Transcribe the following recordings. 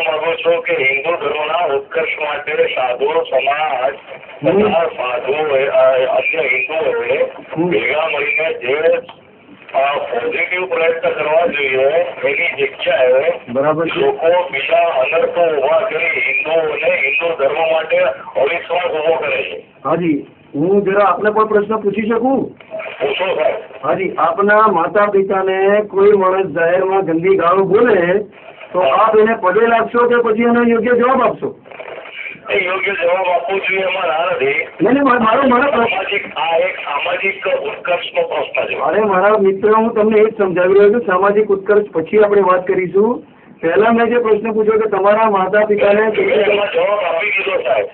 માંગુ છું કે હિન્દુ ધર્મના ઉત્કર્ષ માટે સાધુ સમાજ તથા સાધુ અન્ય હિન્દુઓએ ભેગા મળીને જે પોઝિટિવ પ્રયત્ન કરવા જોઈએ એની જગ્યાએ બરાબર લોકો બીજા અનર્થો ઉભા કરી હિન્દુઓને હિન્દુ ધર્મ માટે અવિશ્વાસ ઉભો કરે છે. હાજી, હું જરા આપને પણ પ્રશ્ન પૂછી શકું? પૂછો સાહેબ. હાજી, આપના માતા પિતાને કોઈ માણસ જાહેરમાં ગંદી ગાળો બોલે તો આપ એને પગે લાગશો કે પછી એનો યોગ્ય જવાબ આપશો? એ યોગ્ય જવાબ આપવો જોઈએ એમાં ના નથી. નહીં, મારો આ એક સામાજિક ઉત્કર્ષનો પ્રશ્ન છે. અરે મારા મિત્ર, હું તમને એ જ સમજાવી રહ્યો છું. સામાજિક ઉત્કર્ષ પછી આપણે વાત કરીશું. પહેલા મેં જે પ્રશ્ન પૂછ્યો કે તમારા માતા પિતાને જવાબ આપી દીધો સાહેબ.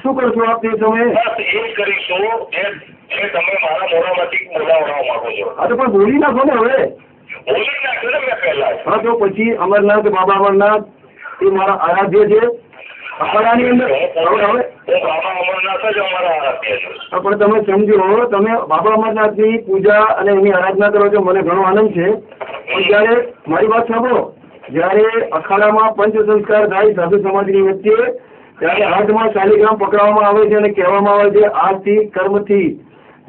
શું કરશો આપ તે સમયે? બસ એ કરીશું જે તમે મારા મોઢામાંથી બોલાવવા માંગો છો. હા, તો પણ બોલી નાખો ને હવે. બોલી નાખ્યો ને મેં પહેલા. હા, તો પછી અમરનાથ બાબા અમરનાથ એ મારા આરાધ્ય છે અખાડાની અંદર. હવે બાબા અમરનાથ જ અમારા આરાધ્ય છે. પણ તમે સમજો, તમે બાબા અમરનાથની પૂજા અને એની આરાધના કરો છો, મને ઘણો આનંદ છે. પણ જયારે મારી વાત સાંભળો, જયારે અખાડામાં પંચ સંસ્કાર થાય સાધુ સમાજની વચ્ચે, ત્યારે હાથમાં શાલિગ્રામ પકડવામાં આવે છે અને કહેવામાં આવે છે આજથી કર્મથી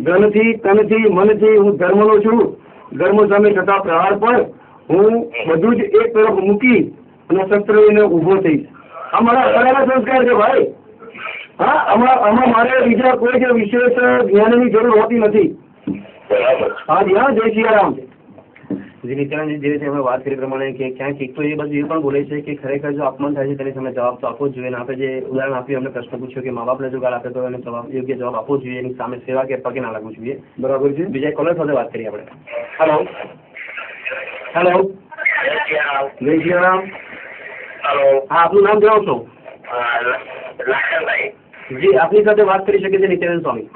ધનથી તનથી મનથી હું ધર્મનો છું. ધર્મ સામે થતા પ્રહાર પર હું બધું જ એક તરફ મૂકી અને શસ્ત્ર લઈને ઉભો થઈશ. આ મારા અખાડાના સંસ્કાર છે ભાઈ. હા, આમાં મારે બીજા કોઈ જ વિશેષ જ્ઞાનની જરૂર હોતી નથી. હાજી, હા, જય સિયારામ. નિત્યાનંદજી જે રીતે અમે વાત કરી પ્રમાણે કે ક્યાંક એક તો એ બસ એ પણ બોલે છે કે ખરેખર જો અપમાન થાય છે તેની સામે જવાબ તો આપવો જ જોઈએ. આપણે જે ઉદાહરણ આપ્યું, અમને પ્રશ્ન પૂછ્યો કે મા બાપને જો ગાળ આપે તો એને યોગ્ય જવાબ આપવો જોઈએ, એની સામે સેવા કે પગે ના લાગવું જોઈએ. બરાબર છે. બીજા કોલર સાથે વાત કરીએ આપણે. હેલો. જય સિયારામ. હેલો. હા, આપનું નામ જણાવશો? લાખનભાઈ. જી, આપની સાથે વાત કરી શકે છે નિત્યાનંદ સ્વામી.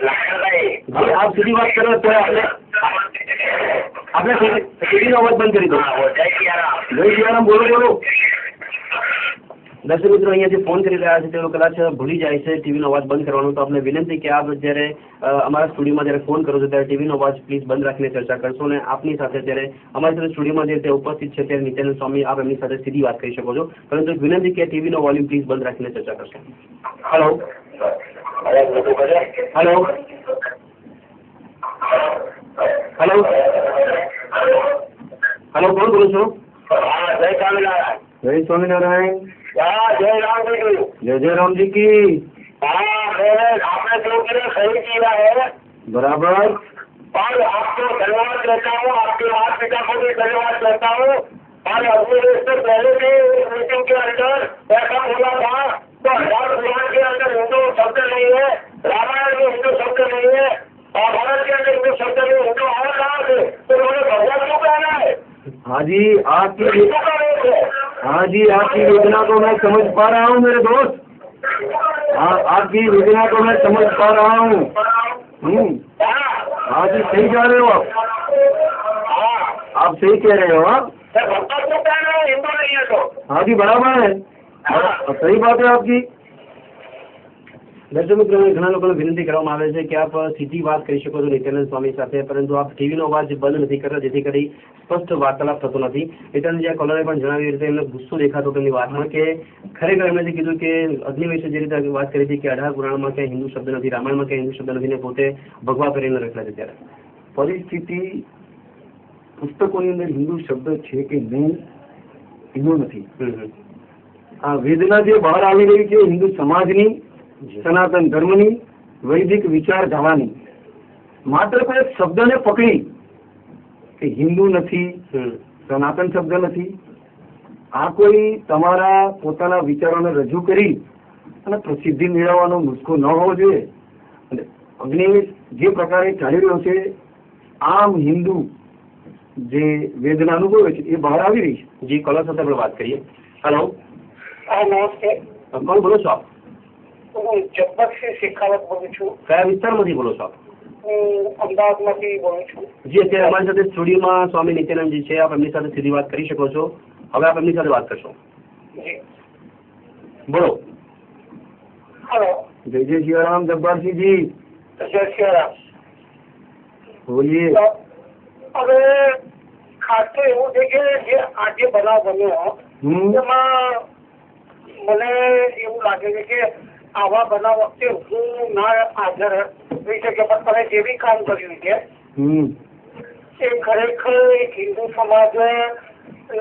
લાખનભાઈ. જી, આપ સીધી વાત કરો તો આપણે ટીવીનો અવાજ બંધ કરી દો. જય સિયારામ. બોલો. દર્શક મિત્રો, અહીંયા જે ફોન કરી રહ્યા છે તેઓ કદાચ ભૂલી જાય છે ટીવીનો અવાજ બંધ કરવાનો. તો આપણે વિનંતી કે આપ જ્યારે અમારા સ્ટુડિયોમાં જ્યારે ફોન કરો છો ત્યારે ટીવીનો અવાજ પ્લીઝ બંધ રાખીને ચર્ચા કરશો. અને આપની સાથે જ્યારે અમારી સાથે સ્ટુડિયોમાં જે રીતે ઉપસ્થિત છે ત્યારે નિત્યાનંદ સ્વામી, આપ એમની સાથે સીધી વાત કરી શકો છો. પરંતુ એક વિનંતી કે ટીવીનો વોલ્યુમ પ્લીઝ બંધ રાખીને ચર્ચા કરશો. હેલો. કોણ બોલો છો? जय स्वामीनारायण. जय स्वामीनारायण. जय राम जी की. जय राम जी की. हाँ, मैंने आपने जो किया सही किया है. बराबर. और आपको धन्यवाद देता हूँ, आपके माता पिता को भी धन्यवाद देता हूँ. और अपने देश से पहले भी इस मीटिंग के अंदर ऐसा बोला था तो हर पुराण के अंदर हिंदू शब्द नहीं है, रामायण में हिंदू शब्द नहीं है, और भारत के अंदर हिंदू शब्द नहीं. हिंदू आया कहाँ से? तो उन्होंने भगवान क्यों कहना है? हाँ जी, आपकी योजना को मैं समझ पा रहा हूँ मेरे दोस्त. हाँ, आपकी योजना को मैं समझ पा रहा हूँ. हाँ जी, सही जा रहे हो आप सही कह रहे हो. आप हिंदू नहीं है तो. हाँ जी, बराबर है. सही बात है आपकी. દર્શક મિત્રો, ઘણા લોકોને વિનંતી કરવામાં આવે છે કે આપ સીધી વાત કરી શકો છો નિત્યાનંદ સ્વામી સાથે, પરંતુ આપ ટીવીનો અવાજ બંધ નથી કરતા, જેથી કરી સ્પષ્ટ વાર્તાલાપ થતો નથી. નિત્યાનંદજી, આ કોલરે પણ જણાવી રીતે એમને ગુસ્સો દેખાતો તેમની વાતમાં કે ખરેખર એમણે જે કીધું કે અગ્નિ વિશે જે રીતે વાત કરી હતી કે 18 પુરાણમાં ક્યાંય હિન્દુ શબ્દ નથી, રામાયણમાં ક્યાંય હિન્દુ શબ્દ નથી, ને પોતે ભગવા કરીને રખડા છે. ત્યારે પરિસ્થિતિ પુસ્તકોની અંદર હિન્દુ શબ્દ છે કે નહીં એનું નથી. આ વેદના જે બહાર આવી રહી છે હિન્દુ સમાજની, સનાતન ધર્મની, વૈદિક વિચારધારાની, માત્ર કોઈ એક શબ્દને પકડી કે હિન્દુ નથી, સનાતન શબ્દ નથી, આ કોઈ તમારા પોતાના વિચારોને રજૂ કરી અને પ્રસિદ્ધિ મેળવવાનો નુસ્ખો ન હોવો જોઈએ. અને અગ્નિ જે પ્રકારે ચાલી રહ્યો છે, આમ હિન્દુ જે વેદના અનુભવે છે એ બહાર આવી રહી છે. જી, કલા સાથે આપણે વાત કરીએ. હેલો. નમસ્તે. કોણ બોલો છો આપ? હું જબ્બરસિંહ શેખાવત બોલું છું. કયા વિસ્તારમાંથી બોલો છો આપ? હું અમદાવાદમાંથી બોલું છું. જી, અત્યારે અમારી સાથે સ્ટુડિયોમાં સ્વામી નિત્યાનંદજી છે, આપ એમની સાથે સીધી વાત કરી શકો છો. હવે આપ એમની સાથે વાત કરશો. જી, બોલો. હેલો. જય જય સિયારામ જબ્બારસિંહજી. જય સિયારામ. બોલીએ. હવે ખાસ તો એવું છે કે જે આજે બનાવ બન્યો એમાં મને એવું લાગે છે કે આવા બનાવ વખતે હું ના હાજર રહી શકે, પણ તમે જે બી કામ કર્યું છે એ ખરેખર એક હિન્દુ સમાજ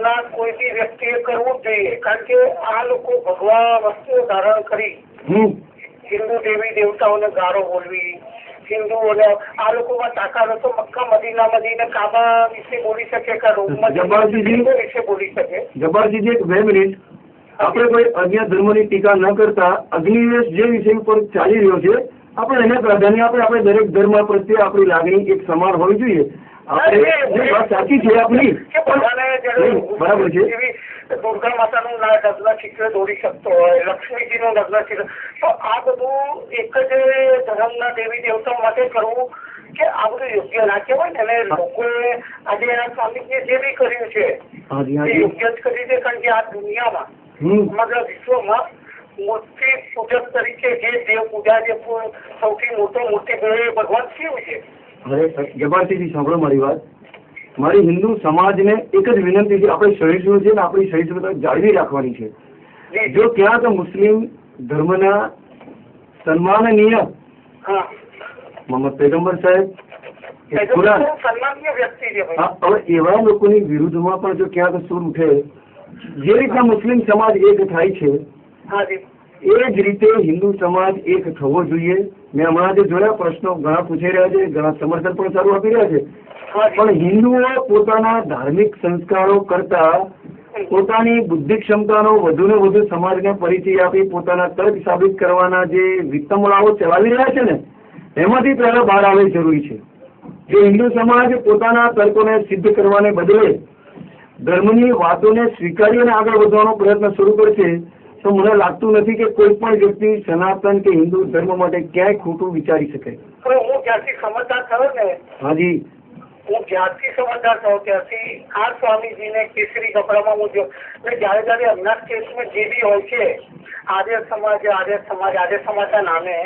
ના કોઈ બી વ્યક્તિએ કરવું જ જોઈએ. કારણ કે આ લોકો ભગવાન વસ્તુઓ ધારણ કરી હિન્દુ દેવી દેવતાઓને ગાળો બોલવી, હિન્દુઓને આ લોકોમાં તાકાત હતો મક્કા મદીનામાં જઈને કાબા વિશે બોલી શકે કે રોમમાં વિશે બોલી શકે. જબ્બારજીજી એક 2 મિનિટ, આપણે કોઈ અન્ય ધર્મની ટીકા ન કરતા અગ્નિવેશ જે વિષય ઉપર ચાલી રહ્યો છે આપણે એને પ્રાધાન્ય આપણે દરેક ધર્મ પ્રત્યે આપણી લાગણી એક સમાન હોવી જોઈએ. આપણે જે વાત સાચી છે આપણી બરાબર છે. દુર્ગા માતાનું નગ્ન ચિત્ર દોરી શકતો હોય, લક્ષ્મીજીનું નગ્ન ચિત્ર, તો આ બધું એક જ ધર્મના દેવી દેવતાઓ માટે કરવું કે આ બધું યોગ્ય ના કહેવાય ને. અને લોકોએ આજે આ સ્વામીજીએ જે બી કર્યું છે એ યોગ્ય જ કર્યું છે. કારણ કે આ દુનિયામાં સમગ્ર વિશ્વમાં મૂર્તિ પૂજક તરીકે જે દેવ પૂજા જે સૌથી મોટો મૂર્તિ ભગવાન શિવ છે. જબ્બારજીજી સાંભળો મારી વાત. મારી હિન્દુ સમાજને એક જ વિનંતી છે, આપણે સહિષ્ણુ છે ને આપણી સહિષ્ણુતા જાળવી રાખવાની છે. જો ક્યાંક મુસ્લિમ ધર્મના સન્માનનીય મોહમ્મદ પૈગંબર સાહેબ કુરાન હવે એવા લોકોની વિરુદ્ધમાં પણ જો ક્યાંક સુર ઉઠે, જે રીતના મુસ્લિમ સમાજ એક થાય છે એ જ રીતે હિન્દુ સમાજ એક થવો જોઈએ. મેં હમણાં જે જોયા પ્રશ્નો ઘણા પૂછાઈ રહ્યા છે, ઘણા સમર્થન પણ સારું આપી રહ્યા છે, પણ હિન્દુઓ પોતાના ધાર્મિક સંસ્કારો કરતા પોતાની બુદ્ધિ ક્ષમતાનો વધુ ને વધુ સમાજને પરિચય આપી પોતાના તર્ક સાબિત કરવાના જે વિતમળાઓ ચલાવી રહ્યા છે ને એમાંથી પહેલા બહાર આવવી જરૂરી છે. જો હિન્દુ સમાજ પોતાના તર્કોને સિદ્ધ કરવાને બદલે ધર્મની વાતોને સ્વીકારી અને આગળ વધવાનો પ્રયત્ન શરૂ કરશે તો મને લાગતું નથી કે કોઈ પણ વ્યક્તિ સનાતન કે હિન્દુ ધર્મ માટે ક્યાંય ખોટું વિચારી શકે. હું જ્યાંથી સમજદાર થયો ને હાજી હું જ્યારથી સમજદાર થયો ત્યારથી આ સ્વામીજીને કેસરી કપડામાં હું જયારે અજ્ઞાત કેસમાં જે બી હોય છે આર્ય સમાજના નામે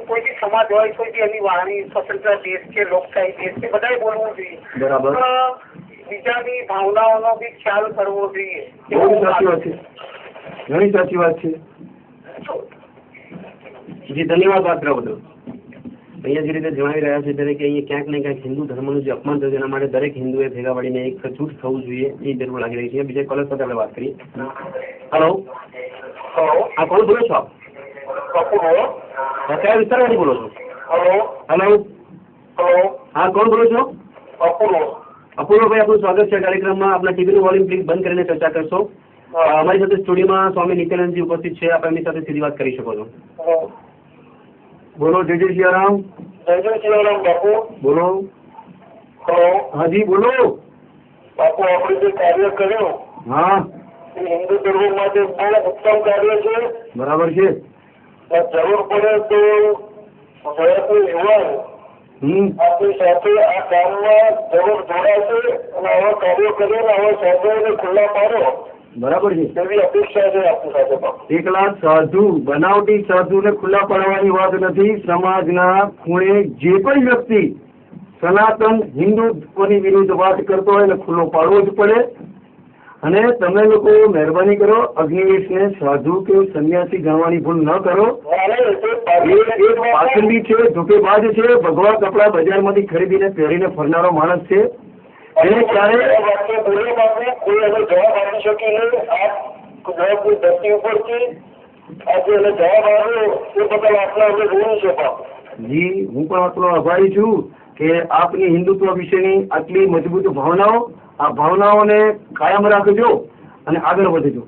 કોઈ બી સમાજ હોય, કોઈ બી એની વાણી સ્વતંત્ર દેશ છે, લોકશાહી દેશ છે, બધાએ બોલવું જોઈએ. બરાબર. બીજાની ભાવનાઓનો બી ખ્યાલ કરવો જોઈએ. ઘણી સાચી વાત છે. જી ધન્યવાદ વાત કરવા બદલ. અહીંયા જે રીતે જણાવી રહ્યા છે ત્યારે કે અહીંયા ક્યાંક ને ક્યાંક હિન્દુ ધર્મનું જે અપમાન થયું એના માટે દરેક હિન્દુએ ભેગા મળીને એક જૂથ થવું જોઈએ એ જરૂર લાગી રહી છે. બીજા કોલર સાથે આપણે વાત કરીએ. હેલો, હા કોણ બોલો છો આપ? કયા વિસ્તારમાંથી બોલો છો? હેલો, હા કોણ બોલો છો? અપૂર્વભાઈ, આપનું સ્વાગત છે કાર્યક્રમમાં. આપના ટીવીનું વોલ્યુમ પ્લીઝ બંધ કરીને ચર્ચા કરશો. અમારી સાથે સ્ટુડિયોમાં સ્વામી નિત્યાનંદજી ઉપસ્થિત છે, આપ એમની સાથે સીધી વાત કરી શકો છો. બોલો. જય જય સિયારામ. જય જય સિયારામ બાપુ. બોલો. હાજી બોલો બાપુ. આપણે જે કાર્ય કર્યું હા એ હિન્દુ ધર્મ માટે બહુ ઉત્તમ કાર્ય છે. બરાબર છે. જરૂર પડે તો યુવાન આપણી સાથે આ કામમાં જરૂર જોડાશે અને આવા કાર્યો કરીને આવા સાધુઓને ખુલ્લા પાડો. બરાબર છે. એવી અપેક્ષા છે આપણી સાથે. એકલા સાધુ બનાવટી સાધુને ખુલ્લા પાડવાની વાત નથી. સમાજના ખૂણે જે પણ વ્યક્તિ સનાતન હિન્દુત્વની વિરુદ્ધ વાત કરતો હોય એને ખુલ્લો પાડવો જ પડે. અને તમે લોકો મહેરબાની કરો અગ્નિવેશને સાધુ કે સંન્યાસી ગણવાની ભૂલ ન કરો. એક પાખંડી છે, ધોકેબાજ છે, ભગવા કપડા બજારમાંથી ખરીદીને પહેરીને ફરનારો માણસ છે. એને ક્યારે કોઈ એનો જવાબ આપી શકે નહીં. આ ગુજરાતની ધરતી ઉપરથી આજે એને જવાબ આવ્યો એ બદલ આપણા અમે જોયું છે. જી હું પણ આપનો આભારી છું કે આપની હિન્દુત્વ વિશેની આટલી મજબૂત ભાવનાઓ, આ ભાવનાઓને કાયમ રાખજો અને આગળ વધજો.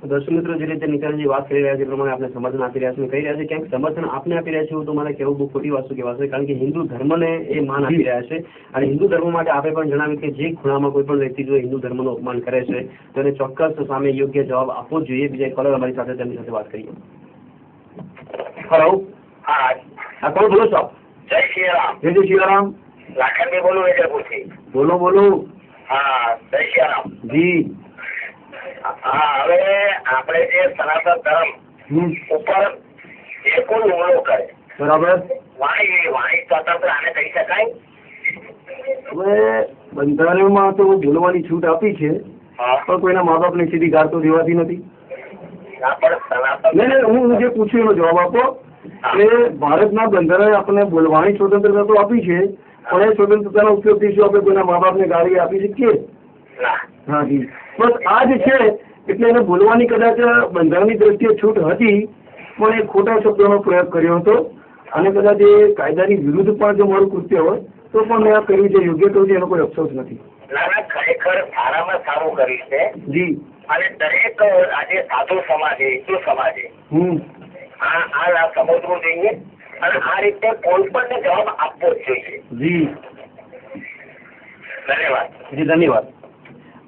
દર્શક મિત્રો, જે રીતે નિત્યાનંદજી વાત કરી રહ્યા છે એ પ્રમાણે આપણે સમર્થન આપી રહ્યા છે, કહી રહ્યા છે ક્યાંક સમર્થન આપને આપી રહ્યા છે તો મારે કહેવું બહુ ખોટી વસ્તુ કહેવાશે. કારણ કે હિન્દુ ધર્મને એ માન આપી રહ્યા છે અને હિન્દુ ધર્મ માટે આપણે પણ જણાવ્યું કે જે ખૂણામાં કોઈ પણ વ્યક્તિ જો હિન્દુ ધર્મનું અપમાન કરે છે તો એને ચોક્કસ સામે યોગ્ય જવાબ આપવો જોઈએ. બીજા કોલર અમારી સાથે તેમની સાથે વાત કરીએ. હેલો, હા કોણ બોલો છો? જય સિયારામ. જય જય સિયારામ. લાખનભાઈ બોલું વેજલપુરથી. બોલો બોલો. હા જય સિયારામ. જી હા, હવે આપણે જે સનાતન ધર્મ ઉપર જે કોઈ હુમલો કરે બરાબર વાણી સ્વતંત્ર આને કહી શકાય? હવે બંધારણમાં તો બોલવાની છૂટ આપી છે હા. પણ કોઈના મા બાપને સીધી ગાળ તો દેવાતી નથી. ના, પણ સનાતન નહીં, હું જે પૂછ્યું એનો જવાબ આપો કે ભારતના બંધારણે આપણને બોલવાની સ્વતંત્રતા તો આપી છે, પણ એ સ્વતંત્રતાનો ઉપયોગથી શું આપણે કોઈના મા બાપને ગાળી આપી શકીએ? ના. હા જી. બસ આ જ છે. એટલે એને બોલવાની કદાચ બંધારણની દ્રષ્ટિએ છૂટ હતી, પણ એ ખોટા શબ્દોનો પ્રયોગ કર્યો હતો અને કદાચ એ કાયદાની વિરુદ્ધ પણ જો મારું કૃત્ય હોય તો પણ મેં આ કર્યું છે, યોગ્ય કર્યું છે, એનો કોઈ અફસોસ નથી. ના, ના, ખરેખર સારામાં સારું કર્યું છે. જી. અને દરેક આજે સાધુ સમાજે, હિન્દુ સમાજે આ સમજવું જોઈએ અને આ રીતે કોઈ પણ જવાબ આપવો જ જોઈએ. જી. ધન્યવાદ. જી ધન્યવાદ.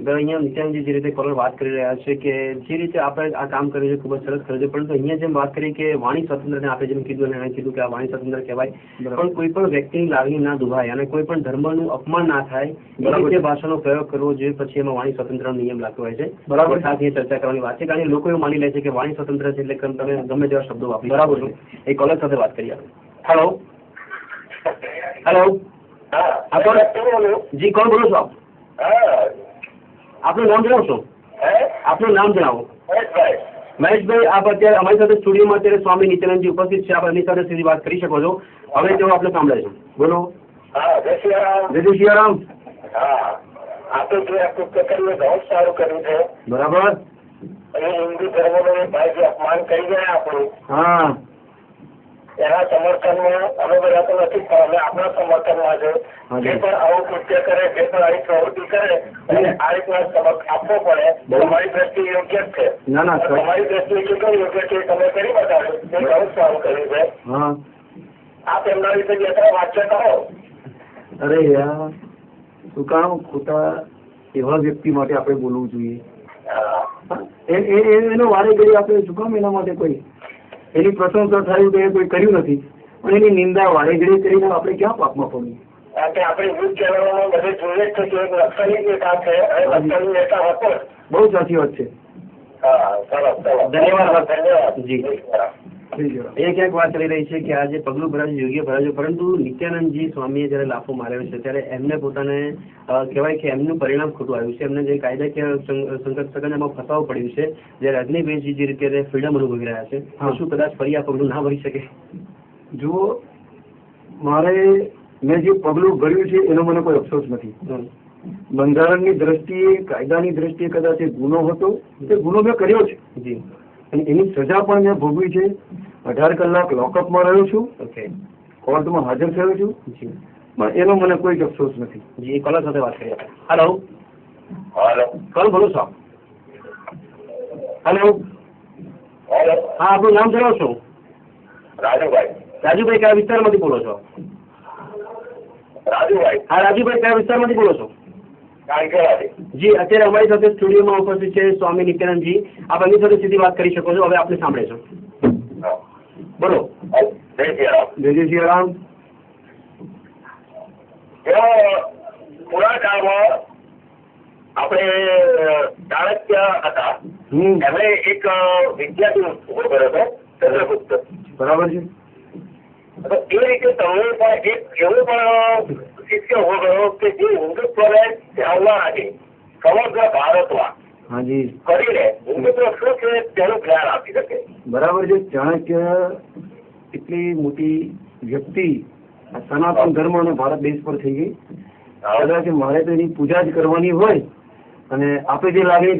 અહીંયા નિત્યાનંદજી જે રીતે કોલર વાત કરી રહ્યા છે કે જે રીતે આપણે આ કામ કર્યું છે ખૂબ જ સરસ કર્યું છે, પરંતુ અહીંયા જેમ વાત કરી કે વાણી સ્વતંત્રને આપણે જેમ કીધું અને એને કીધું કે આ વાણી સ્વતંત્ર કહેવાય, પણ કોઈ પણ વ્યક્તિની લાગણી ના દુભાય અને કોઈ પણ ધર્મનું અપમાન ના થાય એ રીતે ભાષાનો પ્રયોગ કરવો જોઈએ, પછી એમાં વાણી સ્વતંત્રનો નિયમ લાગતો હોય છે. બરાબર. સાથે ચર્ચા કરવાની વાત છે, કારણ કે લોકો એવું માની લે છે કે વાણી સ્વતંત્ર છે એટલે તમે ગમે તેવા શબ્દો વાપરી. બરાબર છે. એ કોલર સાથે વાત કરીએ. હેલો. હેલો. જી, કોણ બોલો છો આપ? આપનું નામ જણાવશો? આપનું નામ જણાવો. મહેશભાઈ, આપ અત્યારે અમારી સાથે સ્ટુડિયોમાં અત્યારે સ્વામી નિત્યાનંદજી ઉપસ્થિત છે, આપ એમની સાથે સીધી વાત કરી શકો છો. હવે તેઓ આપણે સાંભળે છે. બોલો. જય શ્રી સિયારામ. હા, આ તો જે આ કૃત્ય કર્યું બહુ સારું કર્યું છે. બરાબર. એ હિન્દુ ધર્મનો ભાઈ જે અપમાન કરી ગયા આપણું, હા, એના સમર્થનમાં અમે બધા તો નથી, પણ અમે આપણા સમર્થનમાં છે. જે પણ આવું કૃત્ય કરે, જે પણ આવી પ્રવૃત્તિ કરે અને આ રીતના સબક આપવો પડે, તમારી દ્રષ્ટિએ યોગ્ય જ છે. ના ના સર. તમારી દ્રષ્ટિએ કેટલું યોગ્ય છે તમે કરી બતાવ્યું, એ બહુ સારું કર્યું છે. હા. આપ એમના વિશે બે ત્રણ વાક્ય કહો. અરે યાર, શું કામ ખોટા એવા વ્યક્તિ માટે આપણે બોલવું જોઈએ? એનો વારે ઘડી આપણે શું કામ એના માટે કોઈ એની પ્રશંસા થાય તો એ કોઈ કર્યું નથી, પણ એની નિંદા વારે ઘડી કરીને આપણે ક્યાં પાપમાં પડીએ? કારણ કે આપણે યુદ્ધ ચેનલોમાં બધે જોઈએ જ છે કે એક નક્સલી નેતા છે અને નક્સલી નેતા હતો. બહુ સાચી વાત છે. હા, સરસ. ધન્યવાદ. જી. એ ક્યાંક વાત કરી રહી છે કે આજે પગલું ભરાયું, યોગ્ય ભરાયું, પરંતુ નિત્યાનંદજી સ્વામીએ જયારે લાફો માર્યો છે ત્યારે એમને પોતાને કહેવાય કે એમનું પરિણામ ખોટું આવ્યું છે. એમને જે કાયદાકીય સંકટમાં ફસાવવું પડ્યું છે, જયારે અગ્નિવેશજી જે રીતે ફ્રીડમ અનુભવી રહ્યા છે, તો શું કદાચ ફરી આ પગલું ના ભરી શકે? જો મારે મેં જે પગલું ભર્યું છે એનો મને કોઈ અફસોસ નથી. બંધારણની દ્રષ્ટિએ, કાયદાની દ્રષ્ટિએ કદાચ એ ગુનો હતો, તે ગુનો મેં કર્યો છે. જી. અને એની સજા પણ મેં ભોગવી છે. 18 કલાક લોકઅપમાં રહ્યો છું. ઓકે. કોર્ટમાં હાજર થયો છું. જી. પણ એનો મને કોઈ જ અફસોસ નથી. જી. કોલર સાથે વાત કરીએ. હેલો. હેલો. કોણ બોલો છો? હેલો. હેલો. હા, આપનું નામ જણાવશો? રાજુભાઈ. રાજુભાઈ, કયા વિસ્તારમાંથી બોલો છો? રાજુભાઈ. હા, રાજુભાઈ, કયા વિસ્તારમાંથી બોલો છો? જી, અત્યારે અમારી સાથે સ્ટુડિયોમાં ઉપસ્થિત છે સ્વામી નિત્યાનંદજી. આપ એમની સાથે સીધી વાત કરી શકો છો. હવે આપણે સાંભળે છો. બોલો. જય સિયારામ. જય સિયારામ. પુરા કાળમાં આપણે ચાણક્ય હતા, એમણે એક વિદ્યાર્થી ઉભો કર્યો હતો, ચંદ્રગુપ્ત. બરાબર છે. તો એ રીતે તમે પણ એક એવું પણ શિષ્ય ઉભો કર્યો કે જે હિન્દુત્વને ધ્યાનમાં રાખી સમગ્ર ભારતમાં હાજી કરીને હિન્દુત્વ શું છે તેનું જ્ઞાન આપી શકે. બરાબર છે. ચાણક્ય એટલી મોટી વ્યક્તિ સનાતન ધર્મ અને ભારત દેશ પર થઈ ગઈ. કદાચ મારે તો એની પૂજા જ કરવાની હોય અને આપણે જે લાગણી